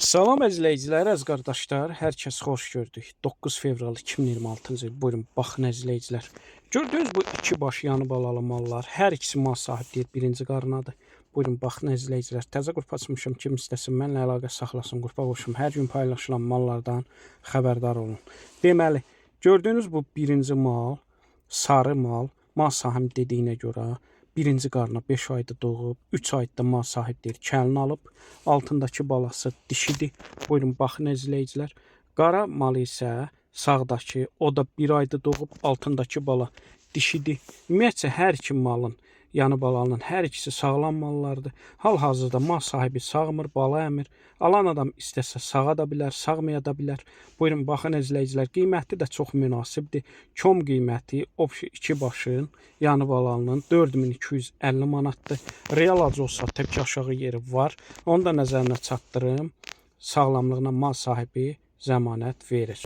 Salam əzizləyicilər, əziz qardaşlar, hər kəs xoş gördük. 9 fevral 2026-cı il. Buyurun, baxın əzizləyicilər. Gördüyünüz bu iki baş yanı balalı mallar, hər ikisi mal sahibdir, birinci qarınadır. Buyurun, baxın əzizləyicilər. Təzə qrup açmışım, kim istəsin, mənlə əlaqə saxlasın, qrupa qoşum. Hər gün paylaşılan mallardan xəbərdar olun. Deməli, gördüyünüz bu birinci mal, sarı mal sahibinin dediyinə görə birinci qarına 5 ayda doğub, 3 ayda mal sahibdir, kəlini alıb. Altındakı balası dişidir. Buyurun, baxın əzizləyicilər. Qara mal isə sağdakı, o da 1 ayda doğub, altındakı bala dişidir. Ümumiyyətcə, hər iki malın, yanı balalının hər ikisi sağlam mallardır. Hal-hazırda mal sahibi sağmır, bala əmir. Alan adam istəsə sağa da bilər, sağmaya da bilər. Buyurun, baxın əzizləyicilər, qiyməti də çox münasibdir. Kom qiyməti iki başın, yanı balalının 4250 manatdır. Real acı olsa təbii aşağı yeri var. Onu da nəzərinə çatdırım. Sağlamlığına mal sahibi zəmanət verir.